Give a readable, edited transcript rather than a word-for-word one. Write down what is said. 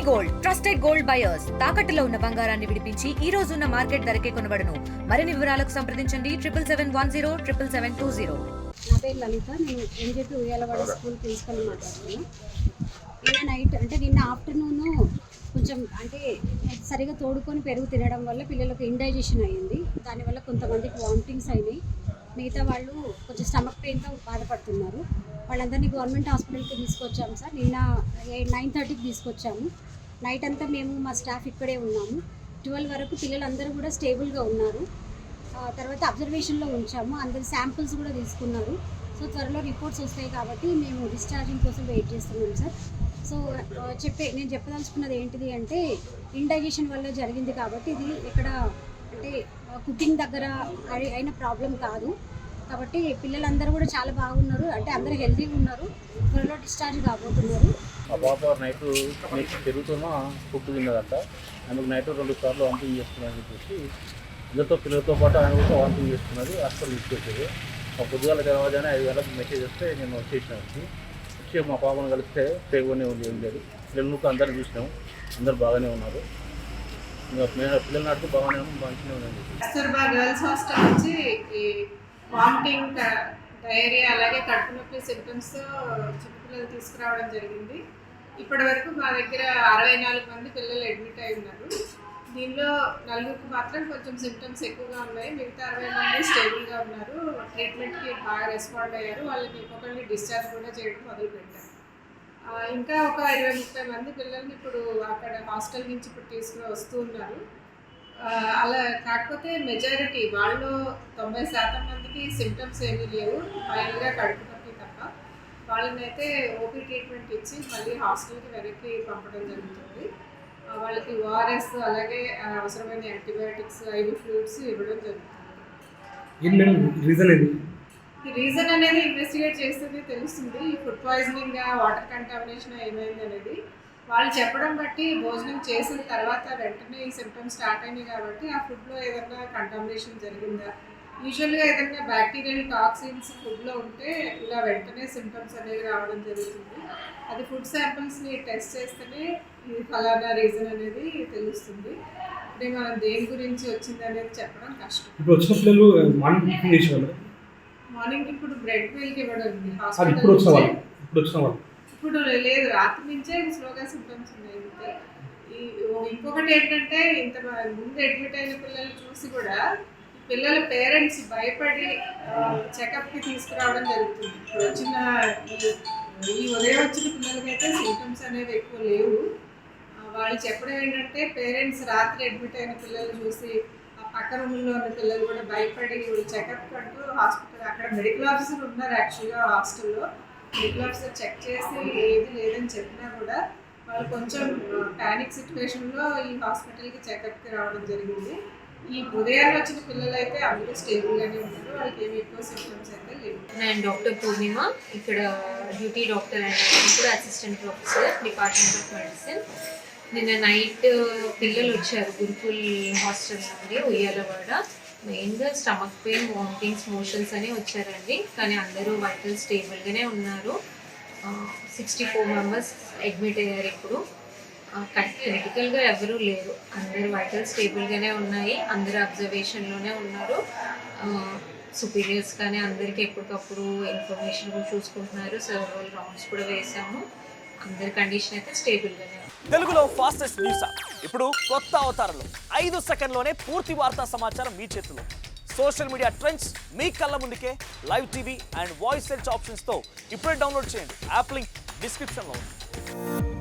Gold trusted gold buyers తాకట్టులో ఉన్న బంగారాన్ని విడిపించి ఈ రోజు ఉన్న మార్కెట్ ధరకే కొనబడును. మరిన్ని వివరాలకు సంప్రదించండి 7771077720. నా పేరు లలిత. నేను ఎంజేపీ ఉయ్యాలవాడ స్కూల్ ప్రిన్సిపల్ మాట్లాడుతున్నాను. నిన్న నైట్ అంటే నిన్న ఆఫ్టర్నూన్ కొంచెం అంటే సరిగా తోడుకొని పెరుగు తినడం వల్ల పిల్లలకు ఇండైజెషన్ అయ్యింది. దానివల్ల కొంతమందికి వామిటింగ్స్ అయినాయి. మిగతా వాళ్ళు కొంచెం స్టమక్ పెయిన్తో బాధపడుతున్నారు. వాళ్ళందరినీ గవర్నమెంట్ హాస్పిటల్కి తీసుకొచ్చాము సార్. నిన్న 9:30కి తీసుకొచ్చాము. నైట్ అంతా మేము మా స్టాఫ్ ఇక్కడే ఉన్నాము. 12 వరకు పిల్లలందరూ కూడా స్టేబుల్గా ఉన్నారు. తర్వాత అబ్జర్వేషన్లో ఉంచాము. అందరి శాంపిల్స్ కూడా తీసుకున్నారు. సో త్వరలో రిపోర్ట్స్ వస్తాయి కాబట్టి మేము డిశ్చార్జింగ్ కోసం వెయిట్ చేస్తున్నాం సార్. సో నేను చెప్పదలుచుకున్నది ఏంటిది అంటే ఇండైజెషన్ వల్ల జరిగింది కాబట్టి ఇది ఇక్కడ అంటే కుకింగ్ దగ్గర అయిన ప్రాబ్లం కాదు. కాబట్టి పిల్లలందరూ కూడా చాలా బాగున్నారు. అంటే అందరూ హెల్తీగా ఉన్నారు. త్వరలో డిశ్చార్జ్ కాబోతున్నారు. ఆ పాప నైట్ పెరుగుతున్న ఫుడ్ తిన్నదంట. అందుకు నైట్ 2 సార్లు వామిటింగ్ చేస్తున్నారని చెప్పేసి అందరితో పిల్లలతో పాటు ఆయన కూడా వామిటింగ్ చేస్తున్నది. హాస్పిటల్ తీసుకొచ్చేది. మా పొద్దుగాల తెరవగానే 5 గంటలకు మెసేజ్ వస్తే నేను వచ్చి మా పాపను కలిస్తే పేగునే ఉంది, ఏం లేదు. పిల్లలకు అందరిని చూసినాము, అందరు బాగానే ఉన్నారు. ఇంకా పిల్లలు నాటికి బాగానే మంచిగా ఉందండి. కస్తూర్బా గర్ల్స్ హాస్టల్ నుంచి ఈ వామిటింగ్, డయేరియా అలాగే కడుపు నొప్పి సింటమ్స్తో చిన్నపిల్లలు తీసుకురావడం జరిగింది. ఇప్పటి వరకు మా దగ్గర 64 మంది పిల్లలు అడ్మిట్ అయి ఉన్నారు. దీనిలో 4కి మాత్రం కొంచెం సింటమ్స్ ఎక్కువగా ఉన్నాయి. మిగతా 60 మంది స్టేబుల్గా ఉన్నారు. ట్రీట్మెంట్కి బాగా రెస్పాండ్ అయ్యారు. వాళ్ళకి ఇంకొకరిని డిశ్చార్జ్ కూడా చేయడం మొదలుపెట్టారు. ఇంకా ఒక 20-30 మంది పిల్లల్ని ఇప్పుడు అక్కడ హాస్టల్ నుంచి ఇప్పుడు తీసుకుని వస్తూ ఉన్నారు. అలా కాకపోతే మెజారిటీ వాళ్ళు 90% మందికి సింటమ్స్ ఏమీ లేవు, ఫైనల్గా కడుపు నొప్పి తప్ప. వాళ్ళనైతే ఓపీ ట్రీట్మెంట్ ఇచ్చి మళ్ళీ హాస్టల్కి వెనక్కి పంపడం జరుగుతుంది. వాళ్ళకి ఓఆర్ఎస్ అలాగే అవసరమైన యాంటీబయాటిక్స్, ఐవి ఫ్లూయిడ్స్ ఇవ్వడం జరుగుతుంది. ఈ రీజన్ అనేది ఇన్వెస్టిగేట్ చేస్తే తెలుస్తుంది. ఈ ఫుడ్ పాయిజనింగ్, వాటర్ కంటామినేషన్ ఏమైంది అనేది వాళ్ళు చెప్పడం బట్టి భోజనం చేసిన తర్వాత వెంటనే ఈ సిమ్టమ్స్ స్టార్ట్ అయినాయి కాబట్టి ఆ ఫుడ్లో ఏదైనా కంటామినేషన్ జరిగిందా, యూజువల్గా ఏదైనా బ్యాక్టీరియల్ టాక్సిన్స్ ఫుడ్లో ఉంటే ఇలా వెంటనే సిమ్టమ్స్ అనేవి రావడం జరుగుతుంది. అది ఫుడ్ శాంపిల్స్ని టెస్ట్ చేస్తేనే ఇది ఫలానా రీజన్ అనేది తెలుస్తుంది. అంటే మనం దేని గురించి వచ్చింది అనేది చెప్పడం కష్టం. మార్నింగ్ ఇప్పుడు బ్రెడ్ మిల్క్ ఇవ్వడం ఇప్పుడు లేదు, రాత్రి నుంచే స్లోగా సింటమ్స్ ఉన్నాయి. ఇంకొకటి ఏంటంటే ఇంత ముందు అడ్మిట్ అయిన పిల్లలు చూసి కూడా పిల్లల పేరెంట్స్ భయపడి చెకప్కి తీసుకురావడం జరుగుతుంది. ఇప్పుడు వచ్చిన ఈ ఉదయం వచ్చిన పిల్లలకైతే సింటమ్స్ అనేవి ఎక్కువ లేవు. వాళ్ళు చెప్పడం ఏంటంటే పేరెంట్స్ రాత్రి అడ్మిట్ అయిన పిల్లలు చూసి ఆ పక్క రూమ్లో ఉన్న పిల్లలు కూడా భయపడి చెకప్ అంటూ హాస్పిటల్, అక్కడ మెడికల్ ఆఫీసర్ ఉన్నారు యాక్చువల్గా హాస్టల్లో. మెడికల్ ఆఫీసర్ చెక్ చేసి ఏది లేదని చెప్పినా కూడా వాళ్ళు కొంచెం ప్యానిక్ సిచ్యువేషన్లో ఈ హాస్పిటల్కి చెకప్కి రావడం జరిగింది. ఈ ఉదయాన్ని వచ్చిన పిల్లలు అయితే అందరూ స్టేబుల్గానే ఉన్నారు. వాళ్ళకి ఏమి ఎక్కువ సింప్టమ్స్ అయితే లేవు. నేను డాక్టర్ పూర్ణిమ, ఇక్కడ డ్యూటీ డాక్టర్ అండ్ కూడా assistant professor, department of medicine. నిన్న నైట్ పిల్లలు వచ్చారు గురుకుల్ హాస్టల్ నుండి ఉయ్యాలవాడ. మెయిన్గా స్టమక్ పెయిన్, వామిటింగ్స్, మోషన్స్ అని వచ్చారండి. కానీ అందరూ వైటల్ స్టేబుల్గానే ఉన్నారు. 64 మెంబర్స్ అడ్మిట్ అయ్యారు. ఇప్పుడు క్రిటికల్గా ఎవరూ లేరు. అందరూ వైటల్ స్టేబుల్గానే ఉన్నాయి. అందరూ అబ్జర్వేషన్లోనే ఉన్నారు. సుపీరియర్స్ కానీ అందరికీ ఎప్పటికప్పుడు ఇన్ఫర్మేషన్ కూడా చూసుకుంటున్నారు. సర్వల్ రౌండ్స్ కూడా వేసాము. అందరి కండిషన్ అయితే స్టేబుల్గానే ఉంది. తెలుగులో ఫాస్టెస్ట్ న్యూస్ ఇప్పుడు కొత్త అవతారంలో 5 సెకండ్లోనే పూర్తి వార్తా సమాచారం మీ చేతిలో. సోషల్ మీడియా ట్రెండ్స్ మీ కళ్ళ ముందుకే live TV and voice search ఆప్షన్స్తో ఇప్పుడే డౌన్లోడ్ చేయండి. యాప్ లింక్ డిస్క్రిప్షన్లో ఉంది.